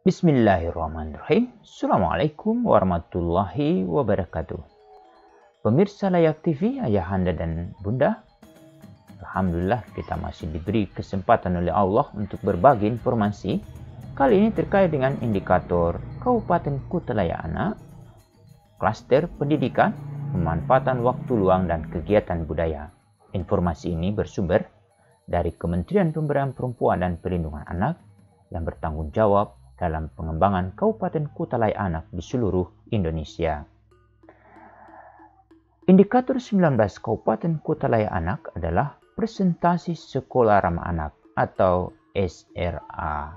Bismillahirrahmanirrahim. Assalamualaikum warahmatullahi wabarakatuh. Pemirsa Layak TV, ayahanda dan bunda, alhamdulillah kita masih diberi kesempatan oleh Allah untuk berbagi informasi. Kali ini terkait dengan indikator Kabupaten Kutalaya Anak, klaster pendidikan, pemanfaatan waktu luang dan kegiatan budaya. Informasi ini bersumber dari Kementerian Pemberdayaan Perempuan dan Perlindungan Anak yang bertanggung jawab dalam pengembangan Kabupaten Kutalaya Anak di seluruh Indonesia. Indikator 19 Kabupaten Kutalaya Anak adalah presentasi sekolah ramah anak atau SRA.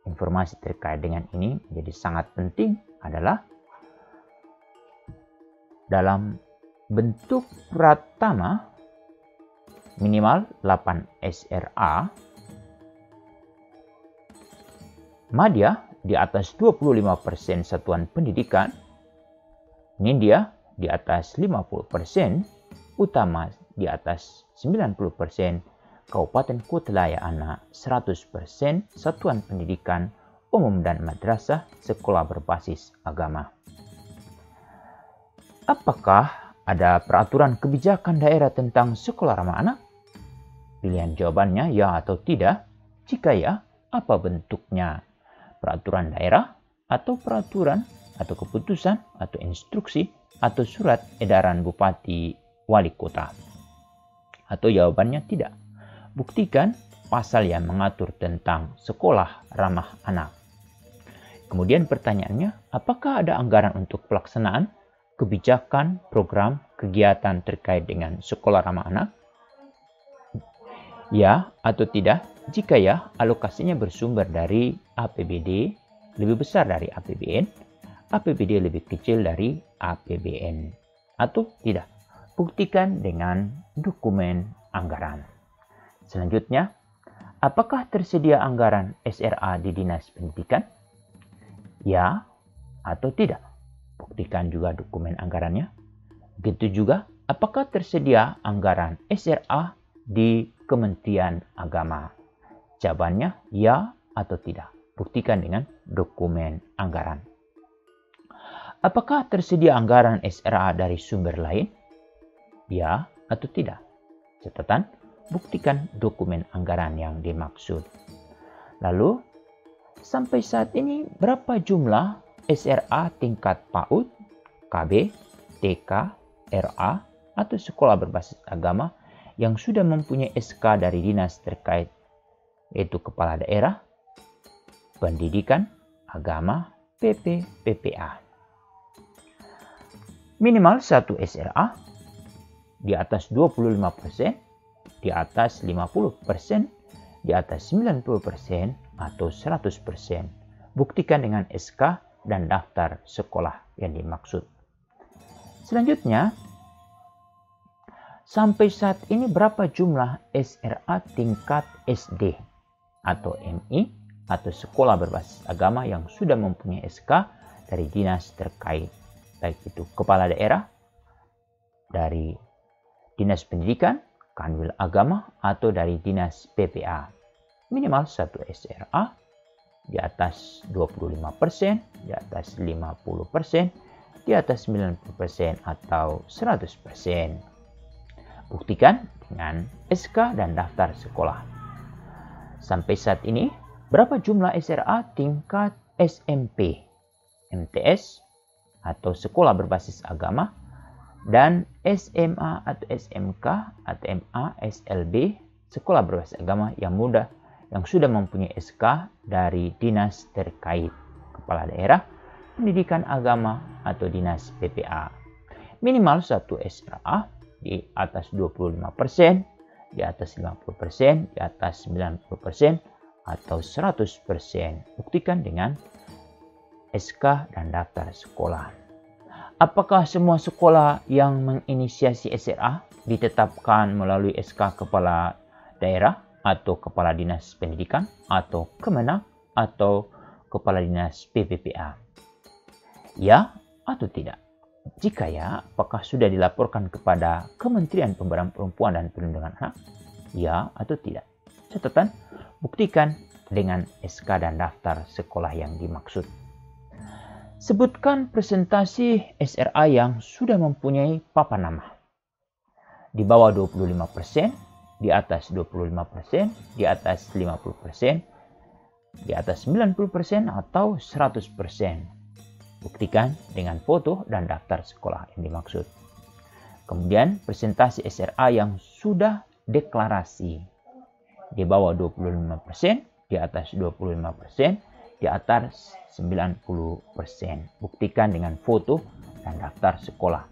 Informasi terkait dengan ini menjadi sangat penting adalah dalam bentuk pratama minimal 8 SRA, madya di atas 25% satuan pendidikan, nindya di atas 50%, utama di atas 90%, Kabupaten Kutalaya Anak 100% satuan pendidikan umum dan madrasah sekolah berbasis agama. Apakah ada peraturan kebijakan daerah tentang sekolah ramah anak? Pilihan jawabannya ya atau tidak. Jika ya, apa bentuknya? Peraturan daerah atau peraturan atau keputusan atau instruksi atau surat edaran bupati wali kota? Atau jawabannya tidak. Buktikan pasal yang mengatur tentang sekolah ramah anak. Kemudian pertanyaannya, apakah ada anggaran untuk pelaksanaan kebijakan, program, kegiatan terkait dengan sekolah ramah anak? Ya atau tidak? Jika ya, alokasinya bersumber dari APBD lebih besar dari APBN, APBD lebih kecil dari APBN, atau tidak? Buktikan dengan dokumen anggaran. Selanjutnya, apakah tersedia anggaran SRA di Dinas Pendidikan? Ya atau tidak? Buktikan juga dokumen anggarannya. Begitu juga, apakah tersedia anggaran SRA di Kementerian Agama? Jawabannya ya atau tidak. Buktikan dengan dokumen anggaran. Apakah tersedia anggaran SRA dari sumber lain? Ya atau tidak. Catatan, buktikan dokumen anggaran yang dimaksud. Lalu, sampai saat ini berapa jumlah SRA tingkat PAUD, KB, TK, RA, atau sekolah berbasis agama yang sudah mempunyai SK dari dinas terkait, yaitu Kepala Daerah, Pendidikan, Agama, PP, PPA. Minimal 1 SRA, di atas 25%, di atas 50%, di atas 90%, atau 100%. Buktikan dengan SK dan daftar sekolah yang dimaksud. Selanjutnya, sampai saat ini berapa jumlah SRA tingkat SD atau MI atau sekolah berbasis agama yang sudah mempunyai SK dari dinas terkait, baik itu kepala daerah, dari dinas pendidikan, kanwil agama, atau dari dinas PPA. Minimal 1 SRA, di atas 25%, di atas 50%, di atas 90%, atau 100%. Buktikan dengan SK dan daftar sekolah. Sampai saat ini, berapa jumlah SRA tingkat SMP, MTS, atau sekolah berbasis agama, dan SMA atau SMK atau MA, SLB, sekolah berbasis agama yang sudah mempunyai SK dari dinas terkait, kepala daerah, pendidikan agama, atau dinas PPA. Minimal 1 SRA, di atas 25%, di atas 50%, di atas 90%, atau 100%. Buktikan dengan SK dan daftar sekolah. Apakah semua sekolah yang menginisiasi SRA ditetapkan melalui SK Kepala Daerah atau Kepala Dinas Pendidikan atau Kemenag atau Kepala Dinas PPPA? Ya atau tidak? Jika ya, apakah sudah dilaporkan kepada Kementerian Pemberdayaan Perempuan dan Perlindungan Anak? Ya atau tidak? Catatan, buktikan dengan SK dan daftar sekolah yang dimaksud. Sebutkan presentasi SRA yang sudah mempunyai papan nama. Di bawah 25%, di atas 25%, di atas 50%, di atas 90% atau 100%. Buktikan dengan foto dan daftar sekolah yang dimaksud. Kemudian presentasi SRA yang sudah deklarasi. Di bawah 25%, di atas 25%, di atas 90%. Buktikan dengan foto dan daftar sekolah.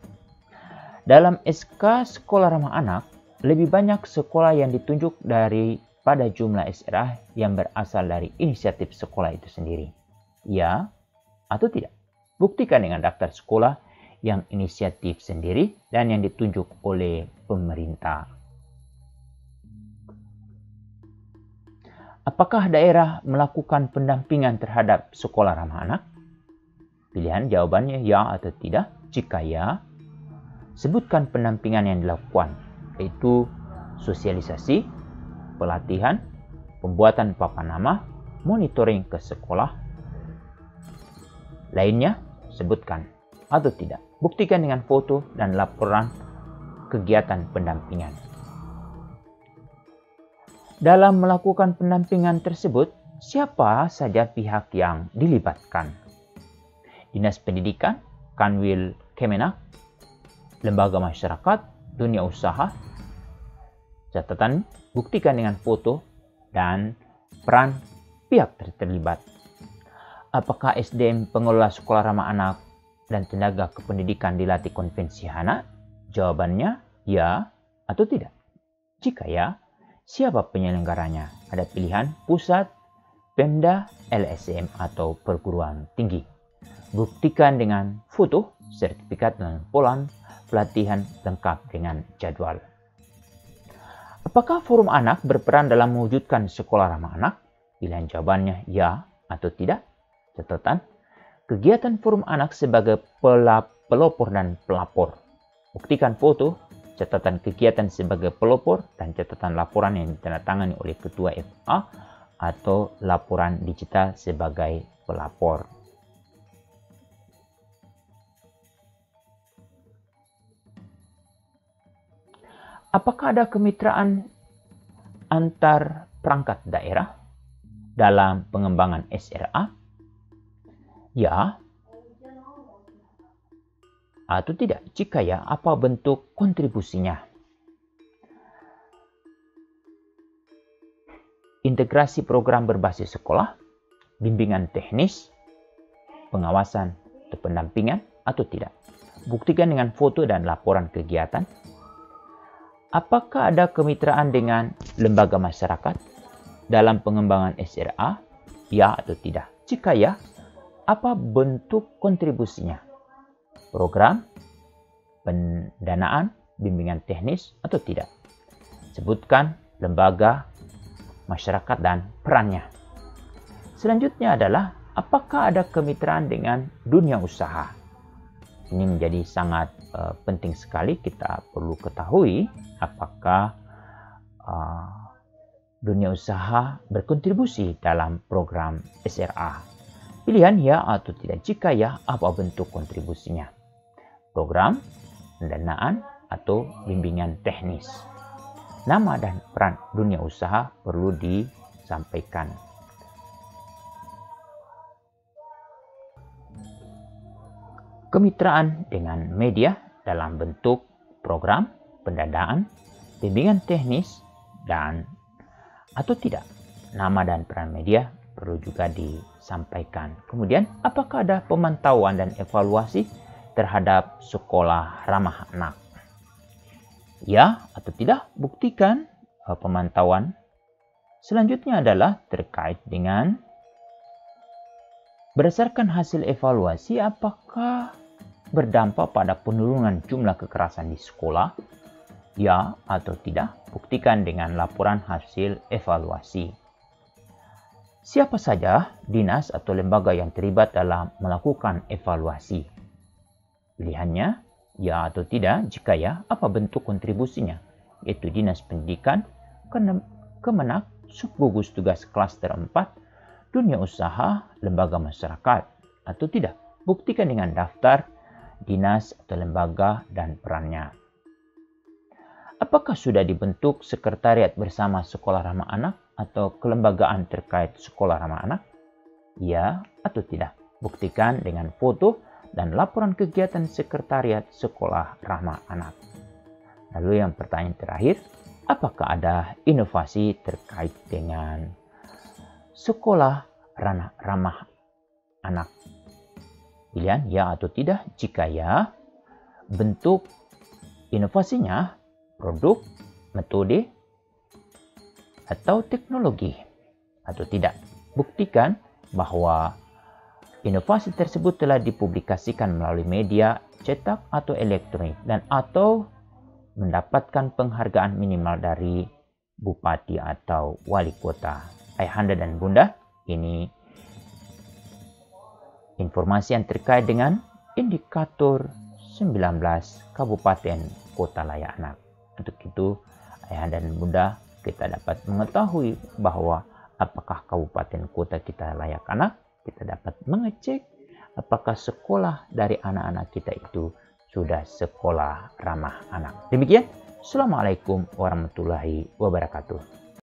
Dalam SK Sekolah Ramah Anak, lebih banyak sekolah yang ditunjuk daripada jumlah SRA yang berasal dari inisiatif sekolah itu sendiri. Ya atau tidak? Buktikan dengan daftar sekolah yang inisiatif sendiri dan yang ditunjuk oleh pemerintah. Apakah daerah melakukan pendampingan terhadap sekolah ramah anak? Pilihan jawabannya ya atau tidak. Jika ya, sebutkan pendampingan yang dilakukan, yaitu sosialisasi, pelatihan, pembuatan papan nama, monitoring ke sekolah. Lainnya, sebutkan atau tidak. Buktikan dengan foto dan laporan kegiatan pendampingan. Dalam melakukan pendampingan tersebut, siapa saja pihak yang dilibatkan? Dinas Pendidikan, Kanwil Kemenak, lembaga masyarakat, dunia usaha. Catatan, buktikan dengan foto dan peran pihak terlibat. Apakah SDM pengelola sekolah ramah anak dan tenaga kependidikan dilatih konvensi HANA? Jawabannya ya atau tidak. Jika ya, siapa penyelenggaranya? Ada pilihan pusat, Pemda, LSM atau perguruan tinggi. Buktikan dengan foto, sertifikat dan polan pelatihan lengkap dengan jadwal. Apakah forum anak berperan dalam mewujudkan sekolah ramah anak? Pilihan jawabannya ya atau tidak. Catatan, kegiatan forum anak sebagai pelopor dan pelapor. Buktikan foto, catatan kegiatan sebagai pelopor, dan catatan laporan yang ditandatangani oleh Ketua FA atau laporan digital sebagai pelapor. Apakah ada kemitraan antar perangkat daerah dalam pengembangan SRA? Ya atau tidak? Jika ya, apa bentuk kontribusinya? Integrasi program berbasis sekolah, bimbingan teknis, pengawasan atau pendampingan atau tidak? Buktikan dengan foto dan laporan kegiatan. Apakah ada kemitraan dengan lembaga masyarakat dalam pengembangan SRA? Ya atau tidak? Jika ya, apa bentuk kontribusinya? Program, pendanaan, bimbingan teknis atau tidak? Sebutkan lembaga, masyarakat dan perannya. Selanjutnya adalah apakah ada kemitraan dengan dunia usaha? Ini menjadi sangat penting sekali. Kita perlu ketahui apakah dunia usaha berkontribusi dalam program SRA. Pilihan ya atau tidak. Jika ya, apa bentuk kontribusinya? Program, pendanaan, atau bimbingan teknis. Nama dan peran dunia usaha perlu disampaikan. Kemitraan dengan media dalam bentuk program, pendanaan, bimbingan teknis, dan atau tidak. Nama dan peran media perlu juga disampaikan. Kemudian, apakah ada pemantauan dan evaluasi terhadap sekolah ramah anak? Ya atau tidak? Buktikan pemantauan. Selanjutnya adalah terkait dengan berdasarkan hasil evaluasi, apakah berdampak pada penurunan jumlah kekerasan di sekolah? Ya atau tidak? Buktikan dengan laporan hasil evaluasi. Siapa saja dinas atau lembaga yang terlibat dalam melakukan evaluasi? Pilihannya ya atau tidak. Jika ya, apa bentuk kontribusinya? Yaitu Dinas Pendidikan, Kemenak, subgugus tugas klaster 4, dunia usaha, lembaga masyarakat, atau tidak? Buktikan dengan daftar dinas atau lembaga dan perannya. Apakah sudah dibentuk sekretariat bersama Sekolah Ramah Anak atau kelembagaan terkait Sekolah Ramah Anak? Ya atau tidak? Buktikan dengan foto dan laporan kegiatan sekretariat Sekolah Ramah Anak. Lalu yang pertanyaan terakhir, apakah ada inovasi terkait dengan Sekolah Ramah Anak? Pilihan ya atau tidak. Jika ya, bentuk inovasinya produk, metode, atau teknologi, atau tidak. Buktikan bahwa inovasi tersebut telah dipublikasikan melalui media cetak atau elektronik dan atau mendapatkan penghargaan minimal dari bupati atau wali kota. Ayahanda dan bunda, ini informasi yang terkait dengan indikator 19 kabupaten kota layak anak. Untuk itu, ayahanda dan bunda, kita dapat mengetahui bahwa apakah kabupaten kota kita layak anak. Kita dapat mengecek apakah sekolah dari anak-anak kita itu sudah sekolah ramah anak. Demikian, Assalamualaikum warahmatullahi wabarakatuh.